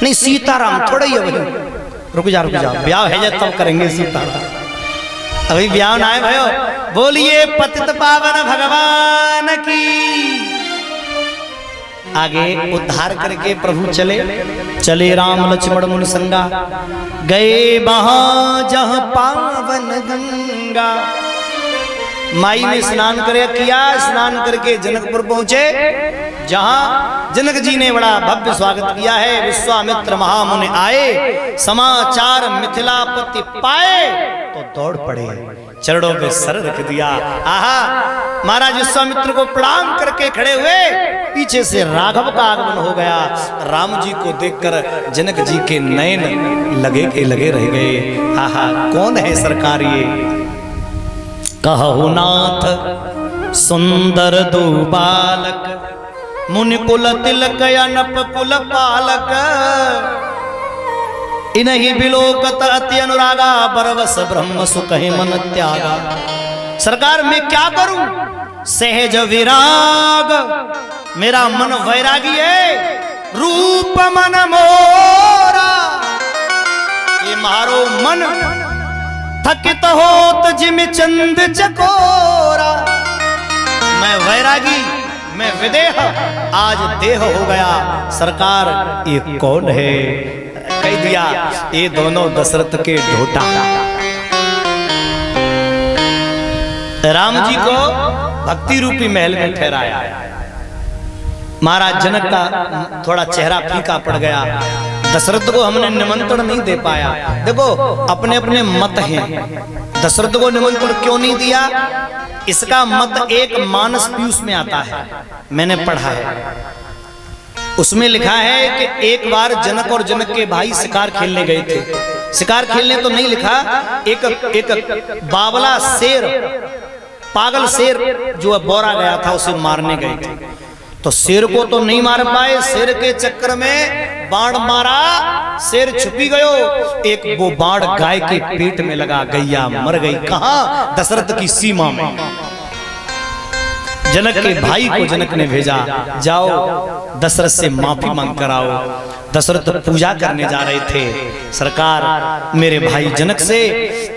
नहीं सीताराम थोड़ा ही है, रुक जा ब्याह है जा तब करेंगे सीताराम, अभी ब्याह ना है भयो। बोलिए पतित पावन भगवान की। आगे उद्धार करके प्रभु चले राम लक्ष्मण मुनि संगा, गए वहां जहां पावन गंगा। माई में स्नान किया, स्नान करके जनकपुर पहुंचे, जहां जनक जी ने बड़ा भव्य स्वागत किया है। विश्वामित्र महामुनि आए, समाचार मिथिलापति पाए तो दौड़ पड़े, चरणों पे सर रख दिया। आहा, महाराज विश्वामित्र को प्रणाम करके खड़े हुए, पीछे से राघव का आगमन हो गया। राम जी को देखकर जनक जी के नयन लगे रह गए। आहा, कौन है सरकार ये? कहु नाथ सुंदर दो बालक, मुनि कुल तिलक अनप कुल पालक। इन्हीं बिलोकत अति अनुरागा, बरवस ब्रह्म सुख मन त्यागा। सरकार मैं क्या करूं? सहज विराग, मेरा मन वैरागी है। रूप मन मोरा, ये मारो मन थकित होत जिम चंद चकोरा। मैं वैरागी, मैं विदेह, आज देह हो गया। सरकार ये कौन है? कह दिया ये दोनों दशरथ के ढोटा। राम जी को भक्ति रूपी महल में ठहराया। महाराज जनक का थोड़ा चेहरा फीका पड़ गया। दशरथ को हमने निमंत्रण नहीं दे पाया। देखो अपने अपने मत हैं, दशरथ को निमंत्रण क्यों नहीं दिया? इसका मत एक मानस पीयूष में आता है, मैंने पढ़ा है। उसमें लिखा है कि एक बार जनक और जनक के भाई शिकार खेलने गए थे। शिकार खेलने तो नहीं लिखा, एक बावला शेर, पागल शेर जो बोरा गया था, उसे मारने गए थे। तो शेर को तो नहीं मार पाए, शेर के चक्कर में बाण मारा, शेर छुपी गयो। एक वो बाण गाय के पेट में लगा, गैया मर गई। कहां? दशरथ की सीमा में। जनक के भाई को जनक ने भेजा, जाओ दशरथ से माफी मांग कर आओ। दशरथ पूजा करने जा रहे थे। सरकार मेरे भाई जनक से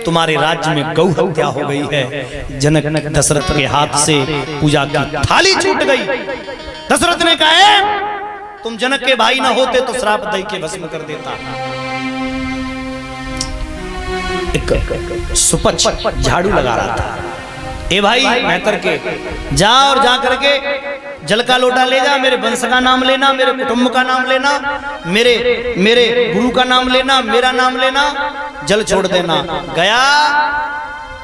तुम्हारे राज्य में गौ हत्या हो गई है। जनक दशरथ के हाथ से पूजा की थाली छूट गई। दशरथ ने कहा तुम जनक के भाई ना होते तो श्राप दई के भस्म कर देता। एक सुपच झाड़ू लगा रहा था। ए भाई मेहतर के जा, और जा करके जल का लोटा ले जा, मेरे वंश का नाम लेना, मेरे कुटुंब का नाम लेना, मेरे गुरु का नाम लेना, मेरा नाम लेना, जल छोड़ देना। गया,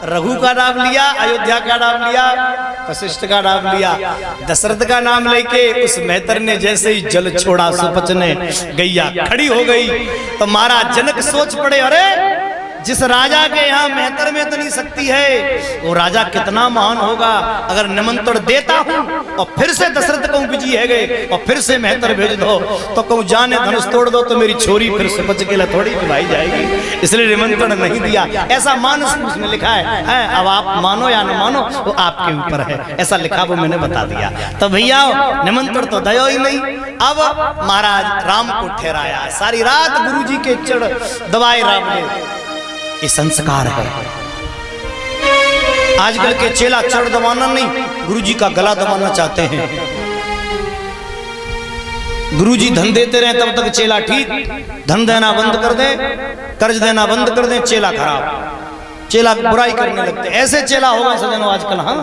रघु का नाम लिया, अयोध्या का नाम लिया, वशिष्ठ का नाम लिया, दशरथ का नाम लेके उस मेहतर ने जैसे ही जल छोड़ा, सुपच ने गैया खड़ी हो गई। तो महाराज जनक सोच पड़े, अरे जिस राजा के यहाँ मेहतर में इतनी शक्ति है, वो राजा कितना महान होगा। अगर निमंत्रण देता हूँ और फिर से दशरथ कहूँ बिजी है गए और फिर से मेहतर भेज दो, तो कहूँ जाने धनुष तोड़ दो तो मेरी छोरी फिर से बच के थोड़ी भाई जाएगी, इसलिए निमंत्रण नहीं दिया। ऐसा मानस उसमें लिखा है। अब आप मानो या न मानो वो आपके ऊपर है, ऐसा लिखा वो मैंने बता दिया। तो भैया निमंत्रण तो दयो ही नहीं। अब महाराज राम को ठहराया, सारी रात गुरु जी के चढ़ दबाए राम ने। ये संस्कार है। आजकल के चेला चढ़ दबाना नहीं, गुरुजी का गला दबाना चाहते हैं। गुरुजी धन देते रहे तब तक चेला ठीक, धन देना बंद कर दे, कर्ज देना बंद कर दे, चेला खराब, चेला बुराई करने लगते। ऐसे चेला होगा सजनों आजकल। हाँ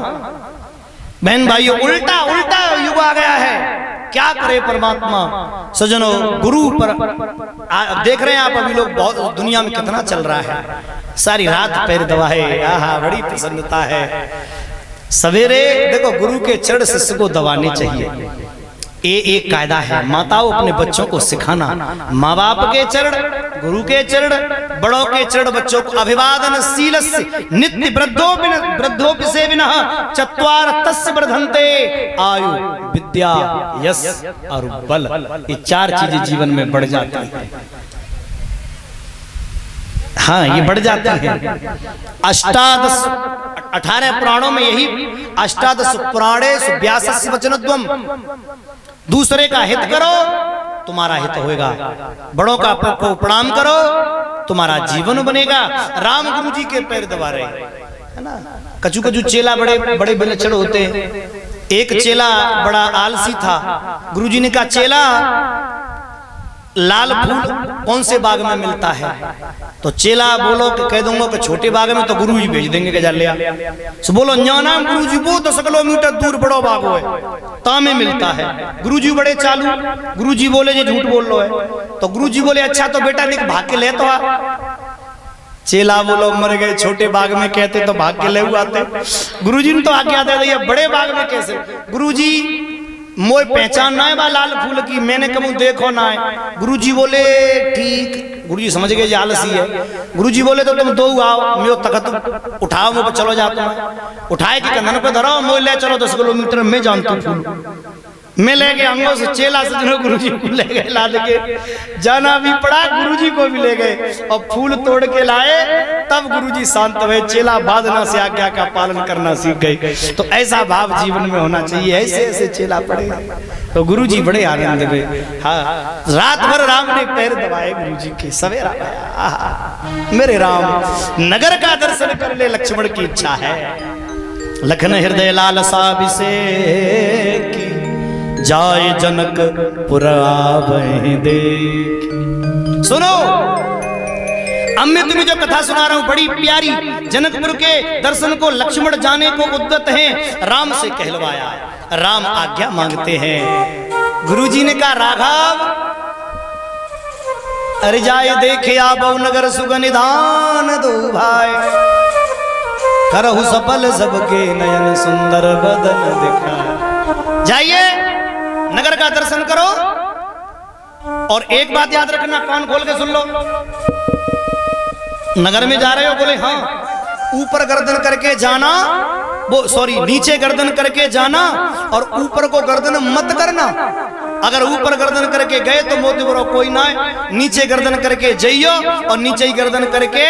बहन भाइयों, उल्टा उल्टा युग आ गया है। क्या करे परमात्मा सजनों, गुरु पर देख रहे हैं आप अभी लोग, बहुत दुनिया में कितना चल रहा है। सारी रात पैर दबाए, आहा बड़ी प्रसन्नता है। सवेरे देखो गुरु के चरण शिष्य को दबाने चाहिए, ये एक कायदा है। माताओं अपने बच्चों को सिखाना, माँ बाप के चरण, गुरु के चरण, बड़ों के चरण बच्चों को अभिवादन शीलस्य नित्य वृद्धोपि सेविनः चत्वार तस्य वर्धन्ते आयु विद्या यश और बल। ये चार चीजें जीवन में बढ़ जाती है। हाँ ये बढ़ जाती है। अष्टादश 18 पुराणों में यही अष्टादश पुराणेषु व्यासस्य वचनद्वयम्, दूसरे का हित करो तुम्हारा हित होएगा, बड़ों का को प्रणाम करो तुम्हारा जीवन बनेगा। राम गुरु जी के पैर दबा रहे है ना। कचू कचू चेला बड़े बड़े विलक्षण होते हैं। एक चेला बड़ा आलसी था। गुरुजी ने कहा चेला लाल फूल कौन से बाग में मिलता है? तो चेला बोलो कि कह दूंगा कि छोटे बाग में, तो गुरुजी भेज देंगे कि जा ले आ। तो बोलो न्याना गुरुजी वो 10 किलोमीटर दूर बड़ो बाग है तामे मिलता है। गुरुजी बड़े चालू, गुरुजी बोले जी झूठ बोल लो है। तो गुरुजी बोले अच्छा तो बेटा देख भाग के ले तो आ। चेला बोलो मर गए, छोटे बाग में कहते तो भाग के ले आते। गुरुजी ने तो आके आते थे, ये बड़े बाग में कैसे? गुरुजी मोय पहचान ना है बा लाल फूल की, मैंने कबू देखो ना है। गुरुजी बोले ठीक। गुरुजी समझ गए आलसी है। गुरुजी बोले तो तुम दो आओ, मैं तखत उठाओ, मुझे चलो जाओ। तुम उठाए कि कंधन पे धरो, मोय ले चलो 10 किलोमीटर मैं जानता हूँ फूल। मैं ले गए अंगों से चेला सजनों गुरुजी को ले गए लाद के, जाना भी पड़ा गुरुजी को भी ले गए और फूल तोड़ के लाए। तब गुरुजी शांत हुए, चेला बाधना से आज्ञा का पालन करना सीख गए। तो ऐसा भाव जीवन में होना चाहिए, ऐसे ऐसे चेला पड़े। तो गुरुजी बड़े आनंद में, हाँ रात भर राम ने पैर दबाए गुरुजी के। सवेरा आया मेरे राम नगर का दर्शन कर ले, लक्ष्मण की इच्छा है। लखन हृदय लालसा अभिषेक जाए जनक पुरावै देख। सुनो अब मैं तुम्हें जो कथा सुना रहा हूं बड़ी प्यारी। जनकपुर के दर्शन को लक्ष्मण जाने को उद्यत हैं। राम से कहलवाया, राम आज्ञा मांगते हैं। गुरुजी ने कहा राघव अरे जाए देखे आबो नगर सुगनिधान दो भाई, करहु सफल सबके नयन सुंदर बदन दिखा। जाइए नगर का दर्शन करो और एक बात याद रखना, कान खोल के सुन लो। नगर में जा रहे हो? बोले हाँ। ऊपर गर्दन करके जाना, वो सॉरी नीचे गर्दन करके जाना और ऊपर को गर्दन मत करना। अगर ऊपर गर्दन करके गए तो मोती बरो कोई ना है, नीचे गर्दन करके जाइयो और नीचे ही गर्दन करके।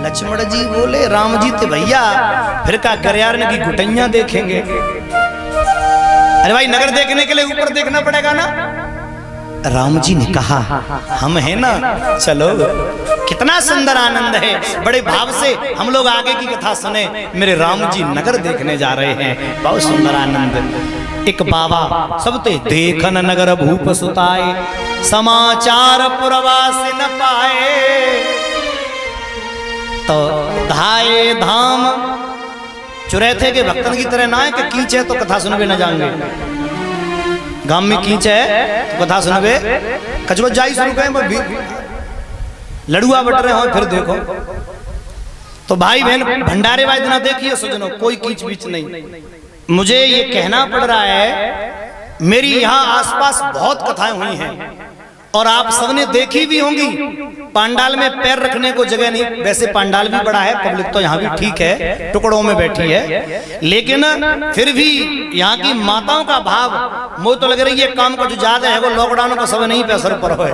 लक्ष्मण जी बोले राम जी ते भैया फिर का गर्यारन की घुटैया देखेंगे? अरे भाई नगर देखने के लिए ऊपर देखना पड़ेगा ना। राम जी ने कहा हम है ना, चलो। कितना सुंदर आनंद है, बड़े भाव से हम लोग आगे की कथा सुने। मेरे राम जी नगर देखने जा रहे हैं, बहुत सुंदर आनंद। एक बाबा सबते देखन नगर भूप सुताए, समाचार पुरवास न पाए। तो धाये धाम चुरे थे कि भक्तन की तरह ना है कि कीच है तो कथा सुनबे न जाएंगे। गांव में कीच है तो कथा सुनबे कचबच जाई शुरू करें, लड़ुआ बट रहे हो फिर देखो। तो भाई बहन भंडारे वाले दिन देखिए सजनों, कोई कीच बीच नहीं। मुझे ये कहना पड़ रहा है, मेरी यहाँ आसपास बहुत कथाएं हुई हैं और आप सबने देखी भी होंगी। पांडाल में पैर रखने को जगह नहीं, वैसे पांडाल भी बड़ा है, पब्लिक तो यहाँ भी ठीक है, टुकड़ों में बैठी है, लेकिन फिर भी यहाँ की माताओं का भाव मुझे तो लग रही है काम को जो ज्यादा है वो लॉकडाउन का समय नहीं पे असर पर है।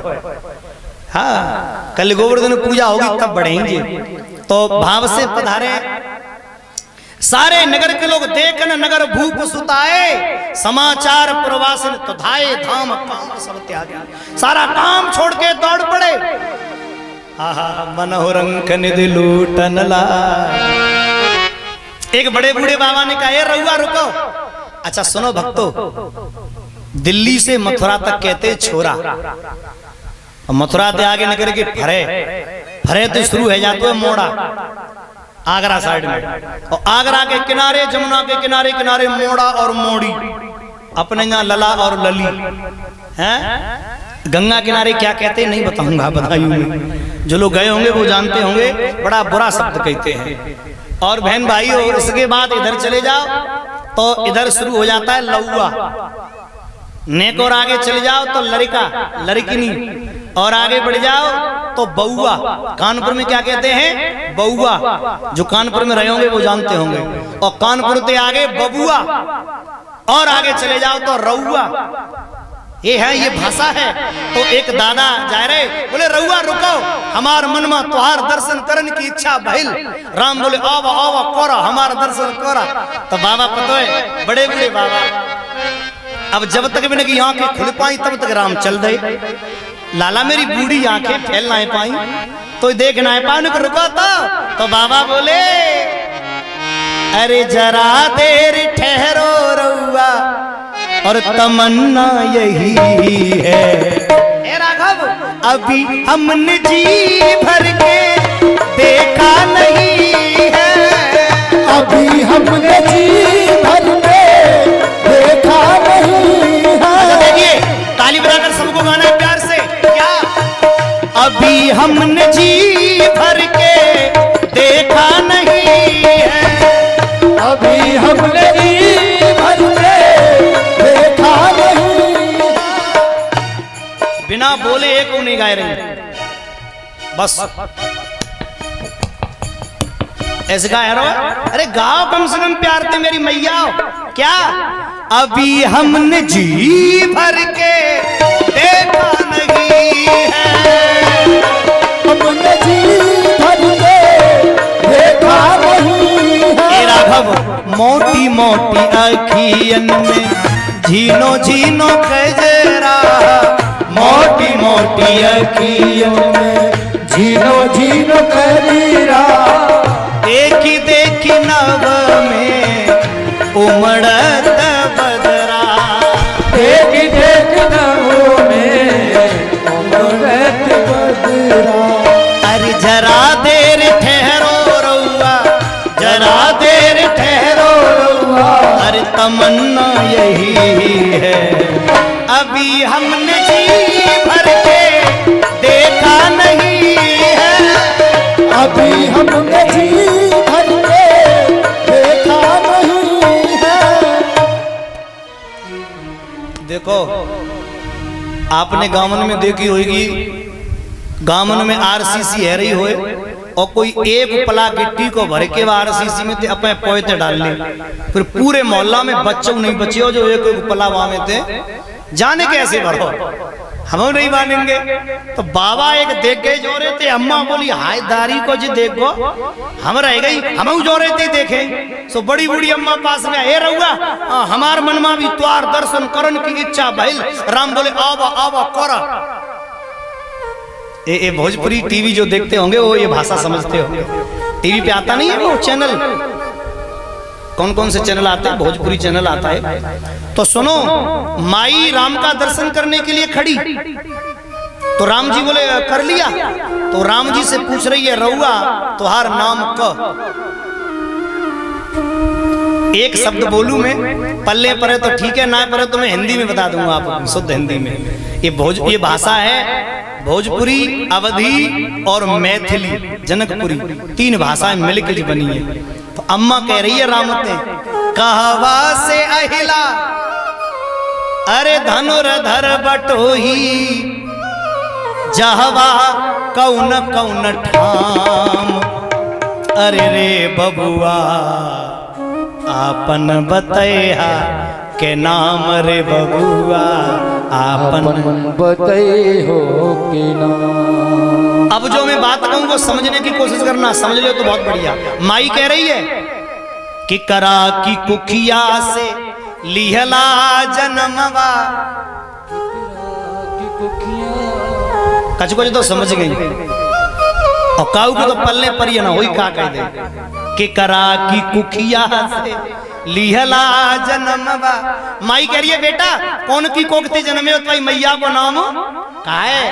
हाँ कल गोवर्धन पूजा होगी तब बढ़ेंगे। तो भाव से पधारे सारे नगर के लोग, देखन नगर भूप सुताए, समाचार प्रवासन तो धाये धाम काम सब त्याग। सारा काम छोड़ के दौड़ पड़े। आहा मनोरंक निधि लूटन ला। एक बड़े बूढ़े बाबा ने कहा रहुआ रुको। अच्छा सुनो भक्तों, दिल्ली से मथुरा तक कहते छोरा, मथुरा से आगे नगर के फरे, फरे तो शुरू है जाते मोड़ा आगरा साइड में, और आगरा के किनारे जमुना के किनारे किनारे मोड़ा और मोड़ी, अपने यहाँ लला और लली हैं। गंगा किनारे क्या कहते हैं नहीं बताऊंगा, बधाई में जो लोग गए होंगे वो जानते होंगे, बड़ा बुरा शब्द कहते हैं। और बहन भाई और इसके बाद इधर चले जाओ तो इधर शुरू हो जाता है लौआ, नेक और आगे चले जाओ तो लड़का लड़किनी, और आगे बढ़ जाओ तो बउआ। कानपुर में क्या कहते हैं बउआ, जो कानपुर में रहे होंगे वो जानते होंगे। और कानपुर से आगे बबुआ, और आगे चले जाओ तो रउआ। ये है, ये भाषा है। तो एक दादा जा रहे, बोले रउआ रुको, हमार मन में तुहार दर्शन करने की इच्छा भइल। राम बोले आवा आवा कोरा, हमारा दर्शन कोरा। तो बाबा पतो है बड़े बड़े बाबा अब जब तक मैंने की आंखें खुल पाई तब तक राम चल गए। लाला मेरी बूढ़ी आंखें फैल ना पाई तो देख ना पाने को रुका था। तो बाबा बोले अरे जरा देर ठहरो रउआ और तमन्ना यही है। ए राघव अभी हमने जी भर के देखा नहीं है, अभी हमने जी भर के देखा नहीं है। देखिए ताली बजाकर सबको गाना है प्यार से। क्या अभी हमने जी भर के देखा नहीं है, अभी हमने जी भर के देखा नहीं। बिना बोले एक को नहीं गाए रही, बस ऐसे गाया रहो। अरे गाओ कम से कम प्यार से मेरी मैया। क्या अभी हमने जी भर के देखा नहीं है, हमने जी भर के देखा नहीं है। राघव मोटी मोटी अखियन में झीनो झीनो कजरा, मोटी मोटी अखियन में झीनो झीनो कजरा, देखी देखी नव में उमड़त बदरा, देखी देखी नव में उमड़त बदरा। अरे जरा देर ठहरो रउआ, जरा देर ठहरो रउआ, अरे तमन्ना यही है, अभी हमने जी भर के देखा नहीं है, अभी हमने जी भर के देखा नहीं है। देखो आपने गामन में देखी होगी, गामन में आरसीसी है रही होए और कोई एक पला गिट्टी को भर के आरसीसी में थे अपने पोते डाल ले, फिर पूरे मोहल्ला में बच्चों नहीं बचे हो जो एक पला वहां में थे, जाने कैसे भरो, हम नहीं मानेंगे। तो बाबा एक देख गए जो रहे थे, अम्मा बोली हाय दारी को जी देखो, हम रह गई, हम जो रहे थे देखे। सो बड़ी बूढ़ी अम्मा पास में हे रहुआ हमार मन में भी त्वार दर्शन करन की इच्छा भइल। राम बोले आवा आवा करा। ये भोजपुरी टीवी जो देखते होंगे वो ये भाषा समझते हो, टीवी पे आता नहीं है वो चैनल, कौन कौन से चैनल आते हैं, भोजपुरी चैनल आता है। तो सुनो माई राम का दर्शन करने के लिए खड़ी, तो राम जी बोले कर लिया, तो राम जी से पूछ रही है रउआ तुहार नाम क, एक शब्द बोलूं मैं, पल्ले परे तो ठीक है, ना परे तो मैं हिंदी में बता दूंगा आपको, शुद्ध हिंदी में। ये भाषा है भोजपुरी, अवधी और मैथिली, जनकपुरी, तीन भाषाएं मिलकर जो बनी है। तो अम्मा कह रही है रामते कहवा से अहिला, अरे धनुर्धर बटोही, जहवा कौन कौन ठाम, अरे रे बबुआ आपन बतैया के नाम, रे बबुआ आपन बतई हो के नाम। अब जो मैं बात कहूं वो समझने की कोशिश करना, समझ लो तो बहुत बढ़िया। माई कह रही है कि करा की कुखिया से लिहला जन्मवा, कछ कुछ तो समझ गई, और काऊ को तो पल्ले पर ही ना वही का कह दे कि करा की कुखिया से लिहला जन्मवा। माई कह रही है बेटा कौन की कोखती जन्मे हो तुम्हारी मैया को नाम का है,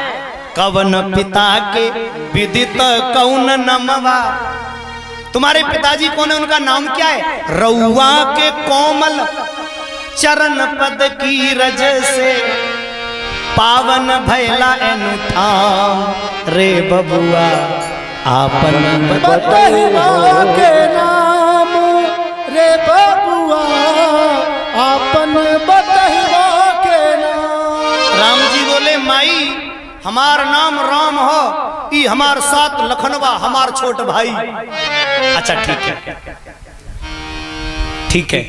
कवन पिता के विदित कौन नमवा, तुम्हारे पिताजी कौन है, उनका नाम क्या है, रउआ के कोमल चरण पद की रज से पावन भैला एनुठाम, रे बबुआ आपन बतैया के नाम, रे बबुआ आपन बतैया के नाम। राम जी बोले माई हमार नाम राम हो, ई हमार साथ लखनवा हमार छोट भाई। अच्छा ठीक है,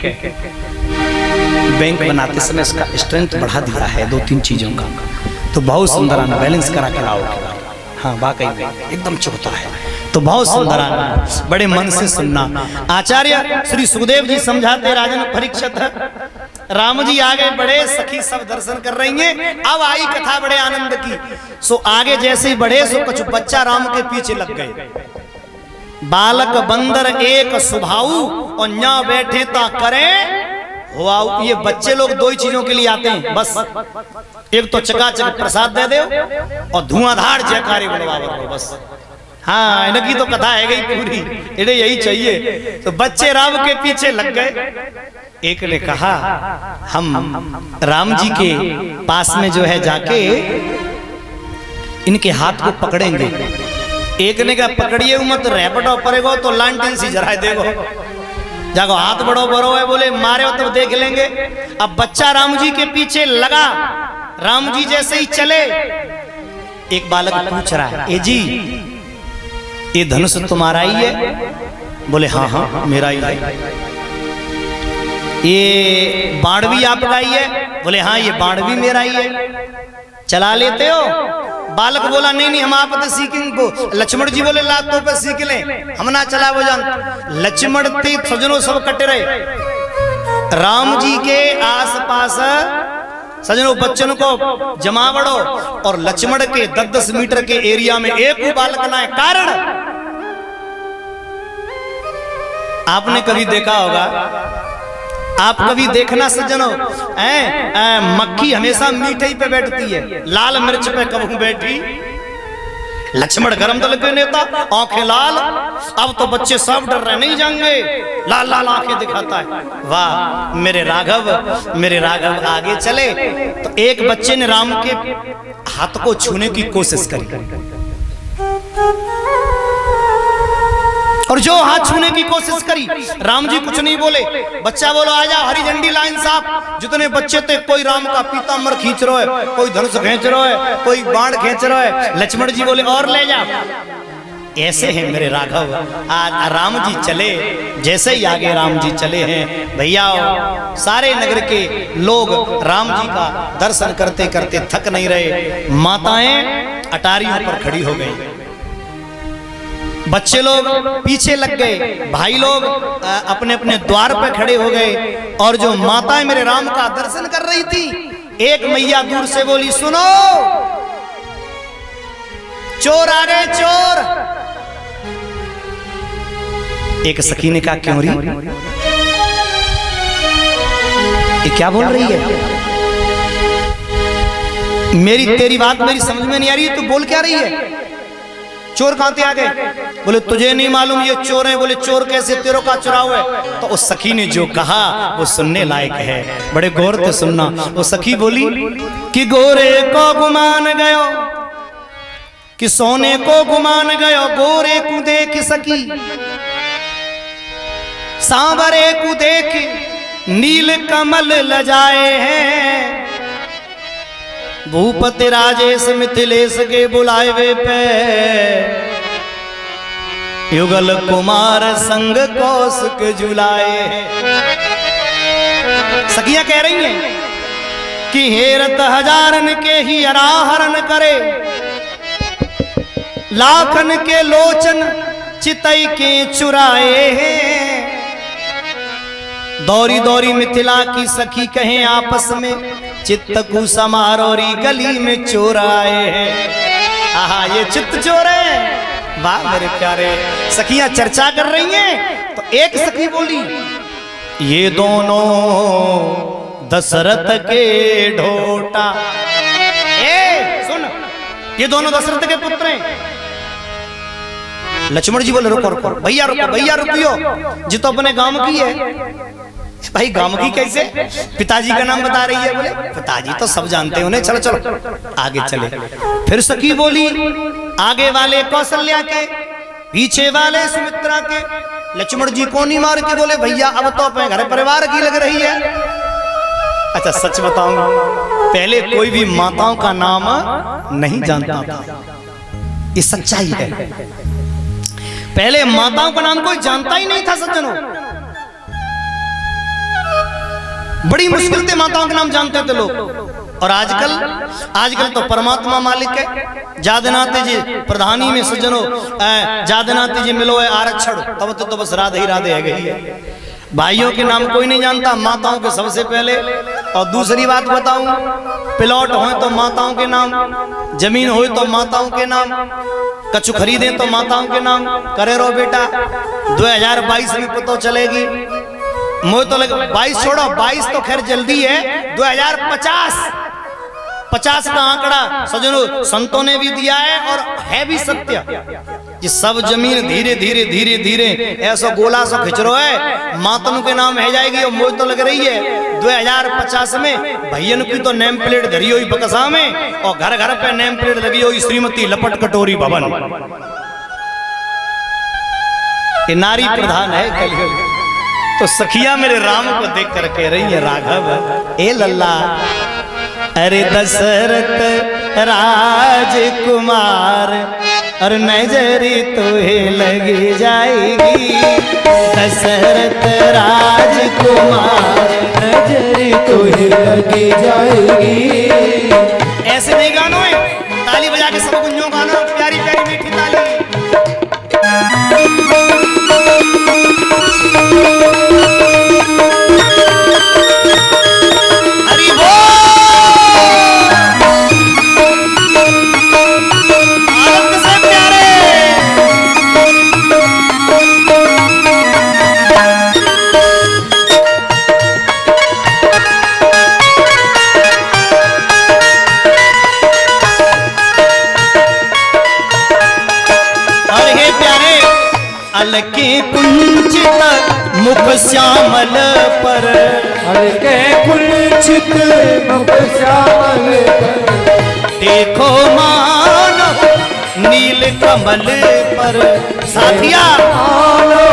बैंक बनाते समय इसका स्ट्रेंथ बढ़ा दिया है 2-3 चीजों का, तो बहुत सुंदर आना, बैलेंस करा के लाओ। हाँ वाकई में एकदम चौथा है, तो बहुत सुंदर आना, बड़े मन से सुनना। आचार्य श्री सुखदेव जी समझाते राजन परीक्षित राम जी आगे बढ़े, सखी सब दर्शन कर रही हैं। अब आई कथा बड़े आनंद की। सो आगे जैसे ही बढ़े सो कुछ बच्चा राम के पीछे लग गए। बालक बंदर एक सुभाऊ और न्या बैठे ता करें हुआ। ये बच्चे लोग दो ही चीजों के लिए आते हैं बस, एक तो चकाचक प्रसाद दे दो और धुआंधार जयकारे बुलवा दो बस। हाँ, इनकी तो कथा है गई पूरी, इन्हें यही चाहिए। तो बच्चे राम के पीछे लग गए। एक ने कहा हम राम जी के पास में जो है जाके इनके हाथ को पकड़ेंगे। एक ने कहा पकड़िए मत, रैपटो पड़ेगो तो लांटेन सी जराए देगो, जागो हाथ बड़ो बड़ो है, बोले मारे हो तो देख लेंगे। अब बच्चा राम जी के पीछे लगा। राम जी जैसे ही चले, एक बालक पूछ रहा है, ए जी ये धनुष तुम्हारा ही है? बोले हाँ हाँ मेरा ही है। ये बाण भी आपका ही है? बोले हाँ ये बाण भी मेरा ही है। चला लेते हो? बालक बोला नहीं नहीं हम आप तो सीखेंगे। लक्ष्मण जी बोले ला तो पे सीख लें, हम ना चला वो जान। लक्ष्मण थे सजनों सब कटे रहे। राम जी के आसपास सजनों बच्चन को जमा बड़ो और लक्ष्मण के 10-10 मीटर के एरिया में एक बालक ना है। कारण आपने कभी देखा होगा, आप कभी देखना सज्जनों, मक्खी हमेशा मीठे पे बैठती है, लाल मिर्च पे कभी बैठी। लक्ष्मण गरम दल के नेता, आंखें लाल। अब तो बच्चे सब डर रहे, नहीं जाएंगे, लाल लाल आंखें दिखाता है। वाह मेरे राघव आगे चले तो एक बच्चे ने राम के हाथ को छूने की कोशिश करी और जो हाथ छूने की कोशिश करी, राम जी कुछ नहीं बोले। बच्चा बोलो आजा, हरी झंडी लाइन साहब। जितने बच्चे थे, कोई राम का पीताम्बर खींच रहा है, कोई धनुष खींच रहा है, कोई बाण खींच रहा है। लक्ष्मण जी बोले और ले जा। ऐसे हैं मेरे राघव। आज राम जी चले, जैसे ही आगे राम जी चले हैं भैया, सारे नगर के लोग राम जी का दर्शन करते करते थक नहीं रहे। माताएं अटारियों पर खड़ी हो गई, बच्चे लोग पीछे लग गए, भाई लोग अपने अपने द्वार पर खड़े हो गए। और जो माताएं मेरे राम का दर्शन कर रही थी, एक मैया दूर से बोली सुनो चोर आ गए चोर। एक सखी ने कहा क्यों रही, ये क्या बोल रही है? मेरी तेरी बात मेरी समझ में नहीं आ रही, तू बोल क्या रही है? चोर कहां से आ गए? बोले तुझे नहीं मालूम ये चोर हैं। बोले चोर कैसे, तेरों का चुराव है। तो उस सखी ने जो कहा वो सुनने लायक है, बड़े गौर से सुनना। वो सखी बोली कि गोरे को गुमान गयो, कि सोने को गुमान गयो, गोरे को देख सकी, सांवरे को देख नील कमल लजाए हैं। भूपति राजेश मिथिलेश के बुलाए पे, युगल कुमार संग कौशिक जुलाए। सखियां कह रही हैं कि हेरत हजारन के ही अराहरण करे, लाखन के लोचन चितई के चुराए हैं। दौरी दौरी मिथिला की सखी कहें आपस में, चित्त को समारोरी गली में चोर आए हैं। आहा ये चित्त चोर है। वाह मेरे प्यारे, सखियां चर्चा कर रही हैं तो एक सखी बोली ये दोनों दशरथ के ढोटा। सुन, ये दोनों दशरथ के पुत्र हैं। लक्ष्मण जी बोले रुको रुको भैया, रुको भैया रुकियो, जी तो अपने गांव की है। भाई गांव की कैसे? पिताजी का नाम बता रही है। बोले पिताजी तो सब जानते हैं उन्हें, चलो चलो आगे चले। फिर सखी बोली आगे वाले कौशल्या के, पीछे वाले सुमित्रा के। लक्ष्मण जी को नहीं मार के बोले भैया अब तो अपने घर परिवार की लग रही है। अच्छा सच बताऊं, पहले कोई भी माताओं का नाम नहीं जानता था, ये सच्चाई है। पहले माताओं का नाम कोई जानता ही नहीं था सज्जनों, बड़ी मुश्किल से माताओं के नाम जानते थे लोग। और आजकल तो परमात्मा मालिक है। जादनाते जी प्रधानी में सज्जनों, जादनाते जी मिलो है आरक्षण, तब तो बस राधे ही राधे है गई है। भाइयों के नाम कोई नहीं जानता, माताओं के सबसे पहले। और दूसरी बात बताऊं, प्लॉट हो तो माताओं के नाम, जमीन हो तो माताओं के नाम, कछु खरीदे तो माताओं के नाम। करे रहो बेटा, 2022 में पता चलेगी। मुझे तो लगे 22 छोड़ो, 22 तो खैर जल्दी है, 2050 का आंकड़ा सजनों संतों ने भी दिया है और है भी सत्य कि सब जमीन धीरे धीरे धीरे धीरे ऐसा गोला सा खिंच रहा है, मातन के नाम है जाएगी। और मुझे तो लग रही है 2050 में भैयन की तो नेम प्लेट धरी हुई बकसा में, और घर घर पे नेम प्लेट लगी हुई श्रीमती लपट कटोरी भवन। ये नारी प्रधान है कलयुग। तो सखिया मेरे राम को देख कर कह रही है, राघव ए लल्ला, अरे दशरथ राजकुमार, और नजरी तुहे लगी जाएगी। दशरथ राजकुमार, नजरी तुहे लगी जाएगी। ऐसे नहीं गानो है, ताली बजा के सब गुंजो गाना, प्यारी प्यारी मीठी ताली। हरि बोल। अलके कुंचित मुख श्यामल पर, अलके कुंचित मुख श्यामल पर, देखो मानो नील कमल पर। साथिया मानो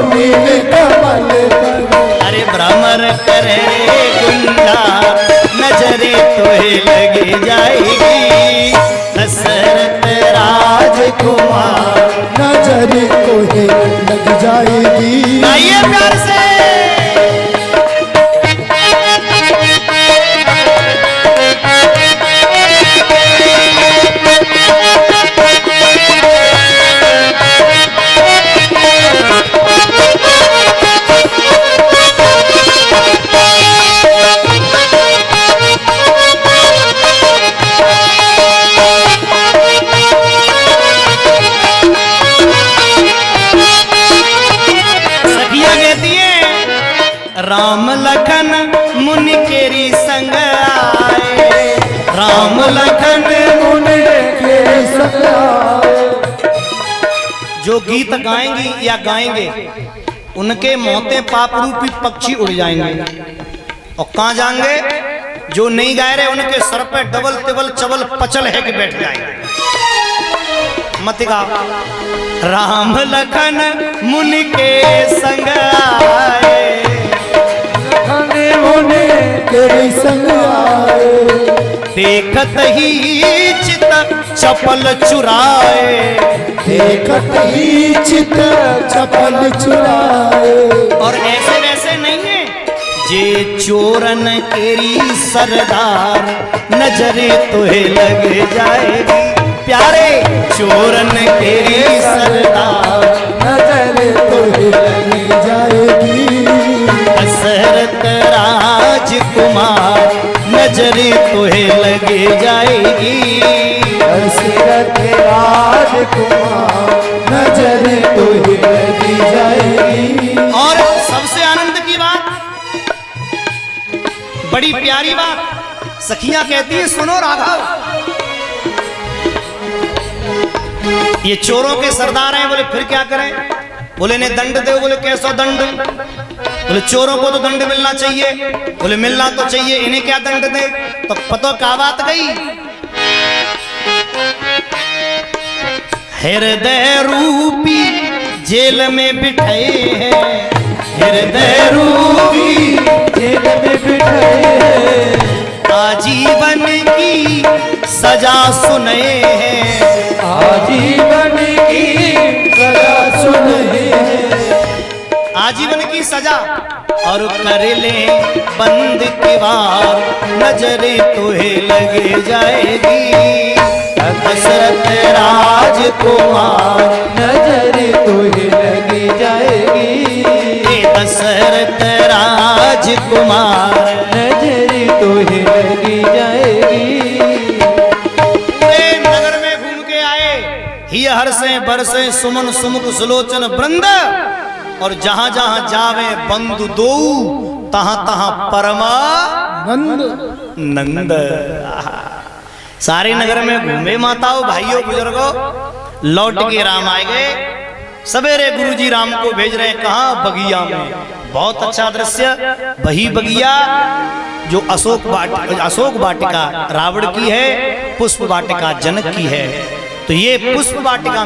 नील कमल पर, अरे भ्रमर करे गुंडा, नजरे तोहे लगी जाएगी। दशरथ राजकुमार, नजरे तोहे लग जाएगी। आइए प्यार से। राम लखन मुनि केरी संग आए, राम लखन मुनि केरी संग आए। जो गीत गाएंगी या गाएंगे उनके मोते पाप रूपी पक्षी उड़ जाएंगे। और कहाँ जाएंगे? जो नहीं गाए रहे उनके सर पे डबल टेबल चबल पचल है कि बैठ जाएंगे। मत गाओ। राम लखन मुनि के संग आए, मुनि केरी संग आए। देखत ही चित चपल चुराए, देखत ही चित चपल चुराए। और ऐसे वैसे नहीं है, जे चोरन केरी सरदार, नजरे तुहे लग जाएगी। प्यारे चोरन केरी सरदार, नजरे तुहे लग जाएगी। दशरथ राजकुमार, नजरे तुहे लग जाएगी। दशरथ राजकुमार, नजरे तुहे लग जाएगी। और सबसे आनंद की बात, बड़ी प्यारी बात, सखियां कहती है सुनो राघव, ये चोरों के सरदार हैं। बोले फिर क्या करें? बोले ने दंड दे। बोले कैसा दंड? बोले चोरों को तो दंड मिलना चाहिए। बोले मिलना तो चाहिए, इन्हें क्या दंड दे? तो पतो क्या बात गई? हृदय रूपी जेल में बिठाए हैं, हृदय रूपी जेल में बिठाए हैं। आजीवन की सजा सुने हैं, आजीवन की सजा सुने हैं। आजीवन की सजा और कर ले बंद की बार, नजरे तुहे लग जाएगी। दशरथ राजकुमार, नजरे तुहे लग जाएगी। दशरथ दशरथ राजकुमार। नजरी तो ही लगी जाएगी। पूरे नगर में घूम के आए, ही हर्षे बरसे सुमन सुमुख सुलोचन वृंद, और जहां जहां जावे बंधु दो, तहां तहां परमा नंद। सारे नगर में घूमे माताओं भाइयों बुजुर्गों, लौट के राम आए गए। सवेरे गुरुजी राम को भेज रहे हैं, कहा? बगिया में। बहुत अच्छा दृश्य, वही बगिया जो अशोक वाटिका रावण की है, पुष्प वाटिका जनक की है। तो ये पुष्प वाटिका